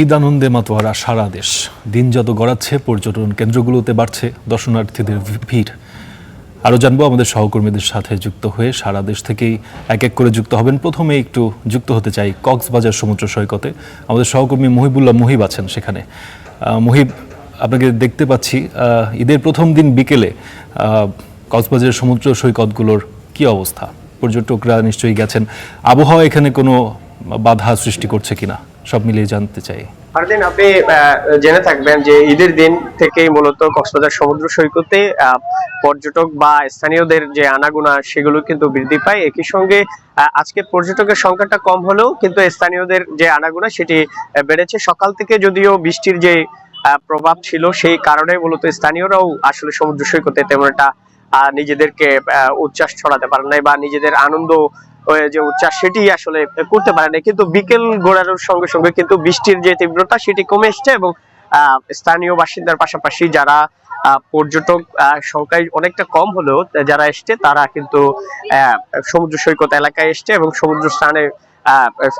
ঈদ আনন্দে মাতোয়ারা সারা দেশ। দিন যত গড়াচ্ছে পর্যটন কেন্দ্রগুলোতে বাড়ছে দর্শনার্থীদের ভিড়। আরও জানবো আমাদের সহকর্মীদের সাথে যুক্ত হয়ে। সারা দেশ থেকেই এক এক করে যুক্ত হবেন। প্রথমে একটু যুক্ত হতে চাই কক্সবাজার সমুদ্র সৈকতে। আমাদের সহকর্মী মহিবুল্লাহ মুহিব আছেন সেখানে। মুহিব, আপনাকে দেখতে পাচ্ছি ঈদের প্রথম দিন বিকেলে কক্সবাজারের সমুদ্র সৈকতগুলোর কি অবস্থা? পর্যটকরা নিশ্চয়ই গেছেন, আবহাওয়া এখানে কোনো বাধা সৃষ্টি করছে কিনা সব মিলিয়ে জানতে চাই। আরদিন, আপনি জেনে থাকবেন যে ঈদের দিন থেকেই মূলত কক্সবাজার সমুদ্র সৈকতে পর্যটক বা স্থানীয়দের যে আনাগোনা সেগুলো কিন্তু বৃদ্ধি পায়। একই সঙ্গে আজকে পর্যটকের সংখ্যাটা কম হলেও কিন্তু স্থানীয়দের যে আনাগোনা সেটি বেড়েছে। সকাল থেকে যদিও বৃষ্টির যে প্রভাব ছিল সেই কারণে মূলত স্থানীয়রাও আসলে সমুদ্র সৈকতে তেমন একটা নিজেদেরকে উচ্ছ্বাস ছড়াতে পারে নাই বা নিজেদের আনন্দ যে উচ্ছ্বাস সেটি আসলে করতে পারে না। কিন্তু বিকেল গড়ানোর সঙ্গে সঙ্গে কিন্তু বৃষ্টির যে তীব্রতা সেটি কমে এসছে এবং স্থানীয় বাসিন্দার পাশাপাশি যারা পর্যটক সংখ্যায় অনেকটা কম হলেও যারা এসছে তারা কিন্তু সমুদ্র সৈকত এলাকায় এসছে এবং সমুদ্র স্থানে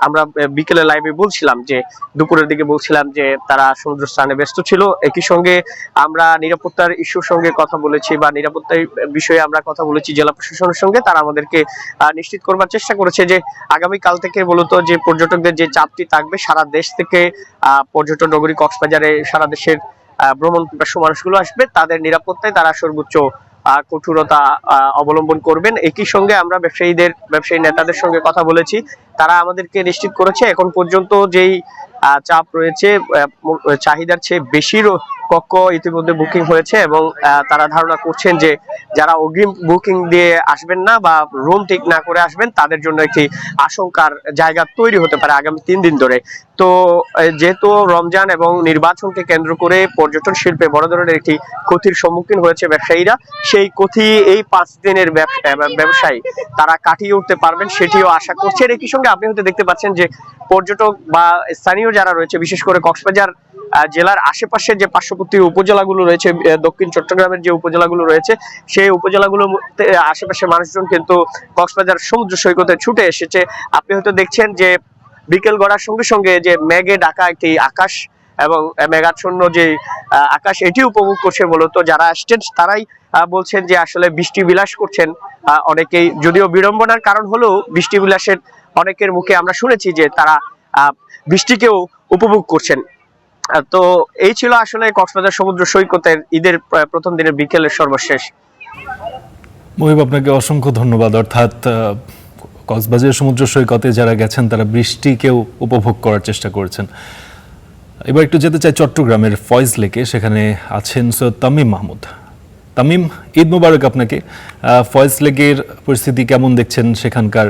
আমরা বিকেলে লাইভে বলছিলাম যে দুপুরের দিকে বলছিলাম যে তারা সমুদ্র স্থানে ব্যস্ত ছিল। একই সঙ্গে আমরা নিরাপত্তার ইস্যুর সঙ্গে কথা বলেছি বা নিরাপত্তার বিষয়ে আমরা কথা বলেছি জেলা প্রশাসনের সঙ্গে। তারা আমাদেরকে নিশ্চিত করবার চেষ্টা করেছে যে আগামীকাল থেকে মূলত যে পর্যটকদের যে চাপটি থাকবে সারা দেশ থেকে পর্যটন নগরী কক্সবাজারে সারা দেশের ভ্রমণ পিপাসু মানুষগুলো আসবে, তাদের নিরাপত্তায় তারা সর্বোচ্চ কঠোরতা অবলম্বন করবেন। একই সঙ্গে আমরা ব্যবসায়ী নেতাদের সঙ্গে কথা বলেছি, তারা আমাদেরকে নিশ্চিত করেছে এখন পর্যন্ত যেই চাপ রয়েছে চাহিদার চেয়ে বেশির কক্ষ ইতিমধ্যে বুকিং হয়েছে এবং তারা ধারণা করছেন যে যারা অগ্রিম বুকিং দিয়ে আসবেন না বা রুম ঠিক না করে আসবেন তাদের জন্য একটি আশঙ্কার জায়গা তৈরি হতে পারে আগামী 3 দিন ধরে। তো যেহেতু রমজান এবং নির্বাচনকে কেন্দ্র করে পর্যটন শিল্পে বড় ধরনের একটি ক্ষতির সম্মুখীন হয়েছে ব্যবসায়ীরা, সেই ক্ষতি এই 5 দিনের ব্যবসায়ী তারা কাটিয়ে উঠতে পারবেন সেটিও আশা করছেন। একই সঙ্গে আপনি হয়তো দেখতে পাচ্ছেন যে পর্যটক বা স্থানীয় যারা রয়েছে বিশেষ করে কক্সবাজার জেলার আশেপাশের যে পার্শ্ববর্তী উপজেলাগুলো রয়েছে, দক্ষিণ চট্টগ্রামের যে উপজেলাগুলো রয়েছে সেই উপজেলাগুলোর আশেপাশের মানুষজন কিন্তু কক্সবাজার সমুদ্র সৈকতে ছুটে এসেছে। আপনি হয়তো দেখছেন যে বিকেল গড়ার সঙ্গে সঙ্গে যে মেঘে ঢাকা একটি আকাশ এবং মেঘাচ্ছন্ন যে আকাশ এটি উপভোগ করছে মূলত যারা আসছেন তারাই বলছেন যে আসলে বৃষ্টি বিলাস করছেন অনেকেই, যদিও বিড়ম্বনার কারণ হলেও বৃষ্টি বিলাসের অনেকের মুখে আমরা শুনেছি যে তারা বৃষ্টিকেও উপভোগ করছেন। তো এই ছিল আসলে কক্সবাজার সমুদ্র সৈকতের ঈদের প্রথম দিনের বিকেলের সর্বশেষ। মহিব, আপনাকে অসংখ্য ধন্যবাদ। অর্থাৎ কক্সবাজার সমুদ্র সৈকতে যারা গেছেন তারা বৃষ্টিকেও উপভোগ করার চেষ্টা করেছেন। এবার একটু যেতে চাই চট্টগ্রামের ফয়েজ লেকে, সেখানে আছেন সৈয়দ তামিম মাহমুদ। তামিম, ঈদ মোবারক আপনাকে। ফয়েজ লেকের পরিস্থিতি কেমন দেখছেন? সেখানকার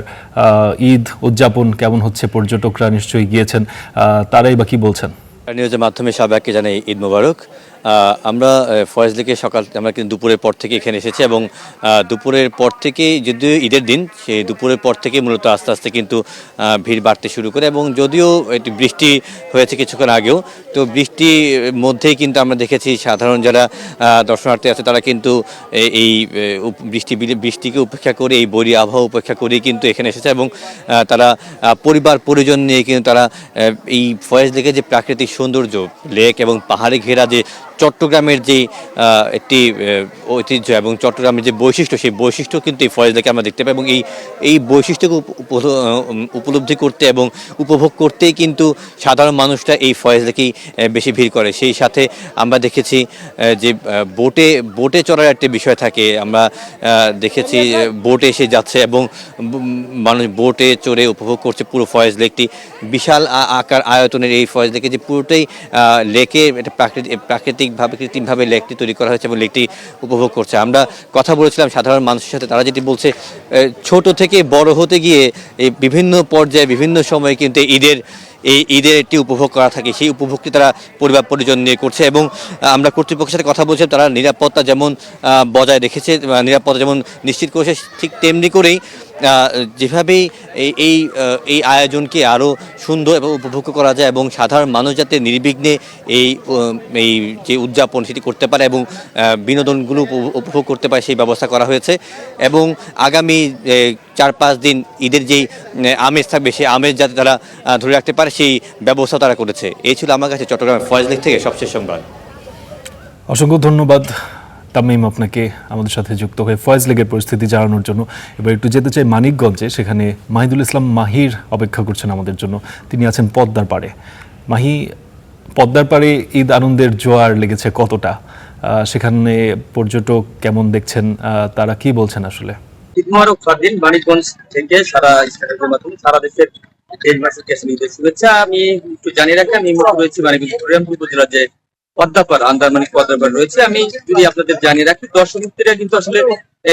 ঈদ উদযাপন কেমন হচ্ছে? পর্যটকরা নিশ্চয়ই গিয়েছেন, তারাই বা কি বলছেন? নিউজের মাধ্যমে সবাইকে জানাই ঈদ মোবারক। আমরা ফয়েজ লেকে আমরা কিন্তু দুপুরের পর থেকে এখানে এসেছি এবং দুপুরের পর থেকেই, যদিও ঈদের দিন, সেই দুপুরের পর থেকে মূলত আস্তে আস্তে কিন্তু ভিড় বাড়তে শুরু করে এবং যদিও একটু বৃষ্টি হয়েছে কিছুক্ষণ আগেও, তো বৃষ্টির মধ্যেই কিন্তু আমরা দেখেছি সাধারণ যারা দর্শনার্থী আছে তারা কিন্তু এই বৃষ্টিকে উপেক্ষা করে, এই বৈরী আবহাওয়া উপেক্ষা করেই কিন্তু এখানে এসেছে এবং তারা পরিবার পরিজন নিয়ে কিন্তু তারা এই ফয়েজ লেকের যে প্রাকৃতিক সৌন্দর্য, লেক এবং পাহাড়ে ঘেরা যে চট্টগ্রামের যে একটি ঐতিহ্য এবং চট্টগ্রামের যে বৈশিষ্ট্য, সেই বৈশিষ্ট্য কিন্তু এই ফয়েজ লেকে আমরা দেখতে পাই এবং এই বৈশিষ্ট্যকে উপলব্ধি করতে এবং উপভোগ করতেই কিন্তু সাধারণ মানুষরা এই ফয়েজ লেকেই বেশি ভিড় করে। সেই সাথে আমরা দেখেছি যে বোটে চড়ার একটি বিষয় থাকে, আমরা দেখেছি বোটে এসে যাচ্ছে এবং মানুষ বোটে চড়ে উপভোগ করছে পুরো ফয়েজ লেকটি। বিশাল আকার আয়তনের এই ফয়েজ লেকে যে পুরোটাই লেকে একটা কৃত্রিমভাবে লেকটি তৈরি করা হয়েছে এবং লেকটি উপভোগ করছে। আমরা কথা বলেছিলাম সাধারণ মানুষের সাথে, তারা যেটি বলছে ছোট থেকে বড় হতে গিয়ে এই বিভিন্ন পর্যায়ে বিভিন্ন সময় কিন্তু ঈদের একটি উপভোগ করা থাকে, সেই উপভোগটি তারা পরিবার পরিজন নিয়ে করছে এবং আমরা কর্তৃপক্ষের সাথে কথা বলছিলাম, তারা নিরাপত্তা যেমন বজায় রেখেছে, নিরাপত্তা যেমন নিশ্চিত করেছে, ঠিক তেমনি করেই যেভাবেই এই আয়োজনকে আরও সুন্দর এবং উপভোগ করা যায় এবং সাধারণ মানুষ যাতে নির্বিঘ্নে এই যে উদযাপন সেটি করতে পারে এবং বিনোদনগুলো উপভোগ করতে পারে সেই ব্যবস্থা করা হয়েছে এবং আগামী 4-5 দিন ঈদের যেই আমেজ থাকবে সেই আমেজ যাতে তারা ধরে রাখতে পারে সেই ব্যবস্থা তারা করেছে। এই ছিল আমার কাছে চট্টগ্রামের ফয়েজ লেক থেকে সবশেষ সংবাদ। অসংখ্য ধন্যবাদ তামিম আপনাকে আমাদের সাথে যুক্ত হয়ে ফয়েজ লেগের পরিস্থিতি জানানোর জন্য। এবার একটু যেতে চাই মানিকগঞ্জে, সেখানে মাহিদুল ইসলাম মাহির অপেক্ষা করছেন আমাদের জন্য। তিনি আছেন পদ্মার পাড়ে। মাহি, পদ্মার পাড়ে ঈদ আনন্দের জোয়ার লেগেছে কতটা? সেখানে পর্যটক কেমন দেখছেন, তারা কি বলছেন আসলে? ঈদ মোবারক ফারদিন। মানিকগঞ্জ থেকে সারা স্টেটের মাধ্যমে সারা দেশের দেশবাসীকে আসলে ঈদের শুভেচ্ছা। আমি একটু জানিয়ে রাখি, আমি মুখ্য রয়েছি মানিকগঞ্জ হরিরামপুর উপজেলার যে পদ্মাপাড় আন্দারমানিক পদ্মাপাড় রয়েছে। আমি যদি আপনাদের জানিয়ে রাখি, দর্শনার্থীরা কিন্তু আসলে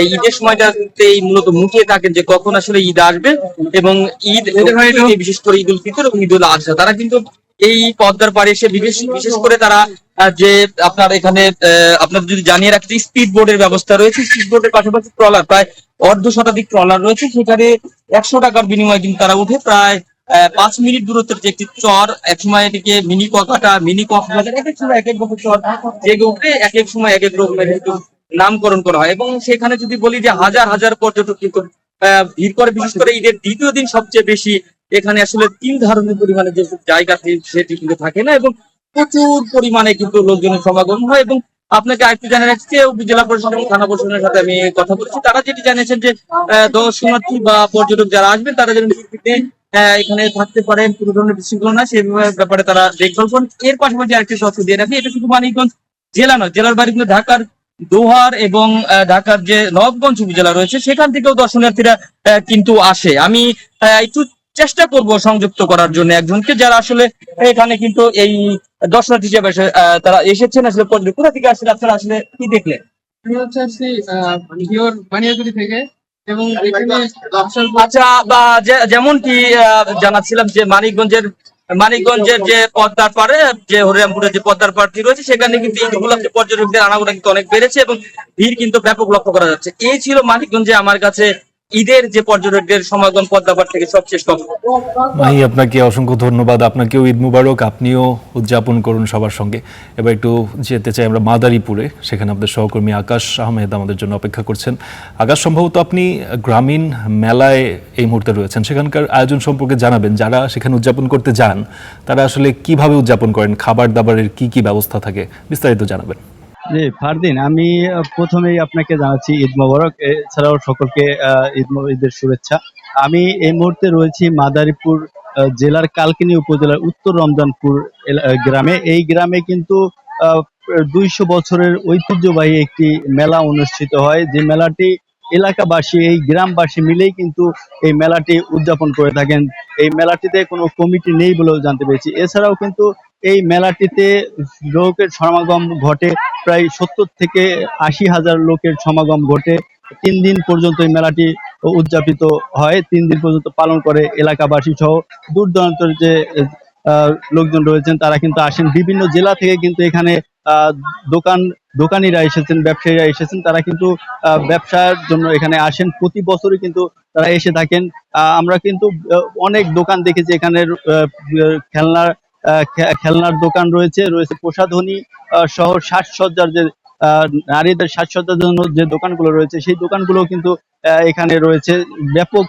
এই ঈদের সময়টাতেই মূলত মুখিয়ে থাকেন যে কখন আসলে ঈদ আসবে এবং ঈদ বিশেষ করে ঈদ উল ফিতর এবং ঈদ উল আজহা। তারা কিন্তু এই পদ্মার পাড়ে এসে বিশেষ করে তারা যে আপনার এখানে আপনার যদি জানিয়ে রাখতে, স্পিড বোর্ডের ব্যবস্থা রয়েছে। স্পিড বোর্ডের পাশাপাশি ট্রলার, প্রায় 1/2 ট্রলার রয়েছে। সেখানে 100 টাকার বিনিময়ে কিন্তু তারা উঠে প্রায় 5 মিনিট দূরত্বের যে একটি চর, এক সময় এটিকে মিনি ককাটা, মিনি কক্সবাজার, এক এক সময় এক এক রকম চর জেগে উঠে এক এক সময় এক এক রকমের কিন্তু নামকরণ করা হয়। এবং সেখানে যদি বলি যে হাজার হাজার পর্যটক কিন্তু ভিড় করে, বিশেষ করে ঈদের দ্বিতীয় দিন সবচেয়ে বেশি। এখানে আসলে 3 ধরনের পরিমাণে যে জায়গা সেটি কিন্তু থাকে না এবং প্রচুর পরিমাণে কিন্তু লোকজনের সমাগম হয়। এবং আপনাকে আরেকটু জানিয়ে রাখছি, উপজেলা প্রশাসন এবং থানা প্রশাসনের সাথে আমি কথা বলেছি। তারা যেটি জানিয়েছেন যে দর্শনার্থী বা পর্যটক যারা আসবেন তারা যেন এখানে থাকতে পারেন, কোনো ধরনের বিশৃঙ্খলা না, সেই ব্যাপারে তারা দেখভাল করেন। এর পাশাপাশি আরেকটি তথ্য দিয়ে রাখি, এটা শুধু মানিকগঞ্জ জেলা নয়, জেলার বাড়ি কিন্তু ঢাকার দোহার এবং ঢাকার যে নবাবগঞ্জ উপজেলা রয়েছে সেখান থেকেও দর্শনার্থীরা কিন্তু আসে। আমি একটু চেষ্টা করব সংযুক্ত করার জন্য একজনকে, যারা আসলে এখানে কিন্তু এই দর্শনার্থী হিসেবে তারা এসেছেন। আসলে কোথা থেকে আসলে আপনারা আসলে কি দেখলেন? আমি হচ্ছে আসছি বানিয়াগুড়ি থেকে এবং এখানে আচ্ছা, বা যেমন কি জানাচ্ছিলাম যে মানিকগঞ্জের যে পদ্মার পাড়ে যে হরিরামপুরের যে পদ্মার পাড়টি রয়েছে সেখানে কিন্তু ঈদ উপলক্ষে পর্যটকদের আনাগোনা কিন্তু অনেক বেড়েছে এবং ভিড় কিন্তু ব্যাপক লক্ষ্য করা যাচ্ছে। এই ছিল মানিকগঞ্জে আমার কাছে ঈদের যে পর্যটকদের সমাগম পদ্মাপাড় থেকে সবশেষ খবর। ভাই, আপনাকে অসংখ্য ধন্যবাদ। আপনাকেও ঈদ মুবারক, আপনিও উদযাপন করুন সবার সঙ্গে। এবার একটু যেতে চাই আমরা মাদারীপুরে, সেখানে আমাদের সহকর্মী আকাশ আহমেদ আমাদের জন্য অপেক্ষা করছেন। আকাশ, সম্ভবত আপনি গ্রামীণ মেলায় এই মুহূর্তে রয়েছেন, সেখানকার আয়োজন সম্পর্কে জানাবেন। যারা সেখানে উদযাপন করতে যান তারা আসলে কিভাবে উদযাপন করেন, খাবার দাবারের কি কি ব্যবস্থা থাকে, বিস্তারিত জানাবেন। জি ফারদিন, আমি প্রথমেই আপনাকে জানাচ্ছি ঈদ মোবারক, এছাড়াও সকলকে ঈদের শুভেচ্ছা। আমি এই মুহূর্তে রয়েছি মাদারীপুর জেলার কালকিনি উপজেলার উত্তর রমজানপুর গ্রামে। এই গ্রামে কিন্তু 200 বছরের ঐতিহ্যবাহী একটি মেলা অনুষ্ঠিত হয়, যে মেলাটি এলাকাবাসী, এই গ্রামবাসী মিলেই কিন্তু এই মেলাটি উদযাপন করে থাকেন। এই মেলাটিতে কোনো কমিটি নেই বলেও জানতে পেরেছি। এছাড়াও কিন্তু এই মেলাটিতে লোকের সমাগম ঘটে, প্রায় 70 থেকে 80 হাজার লোকের সমাগম ঘটে। 3 দিন পর্যন্ত এই মেলাটি উদযাপিত হয়, 3 দিন পর্যন্ত পালন করে এলাকাবাসী সহ দূর দূরান্তের যে লোকজন রয়েছেন তারা কিন্তু আসেন। বিভিন্ন জেলা থেকে কিন্তু এখানে দোকানিরা এসেছেন, ব্যবসায়ীরা এসেছেন, তারা কিন্তু ব্যবসার জন্য এখানে আসেন। প্রতি বছরই কিন্তু তারা এসে থাকেন। আমরা কিন্তু অনেক দোকান দেখেছি এখানের, খেলনার দোকান রয়েছে প্রসাধনী সহ সাজসজ্জার যে নারীদের সাজসজ্জার জন্য যে দোকানগুলো রয়েছে সেই দোকানগুলো কিন্তু এখানে রয়েছে। ব্যাপক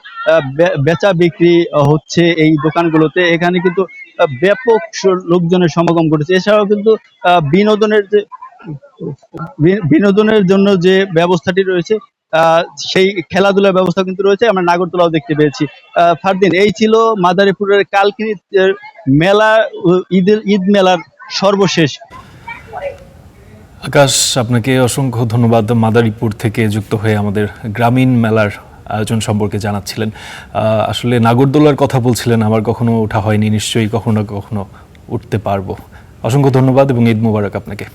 বেচা বিক্রি হচ্ছে এই দোকানগুলোতে। এখানে কিন্তু ব্যাপক লোকজনের সমাগম ঘটেছে। এছাড়াও কিন্তু বিনোদনের জন্য যে ব্যবস্থাটি রয়েছে, সেই খেলাধুলার ব্যবস্থা কিন্তু রয়েছে। আমরা নাগরদোলাও দেখতে পেয়েছি। ফারদিন, এই ছিল মাদারীপুরের কালকিনি মেলা, ঈদ মেলার সর্বশেষ। আকাশ, আপনাকে অসংখ্য ধন্যবাদ। মাদারীপুর থেকে যুক্ত হয়ে আমাদের গ্রামীণ মেলার আয়োজন সম্পর্কে জানাচ্ছিলেন। আসলে নাগরদোলার কথা বলছিলেন, আমার কখনো ওঠা হয়নি, নিশ্চয়ই কখনো না কখনো উঠতে পারবো। অসংখ্য ধন্যবাদ এবং ঈদ মোবারক আপনাকে।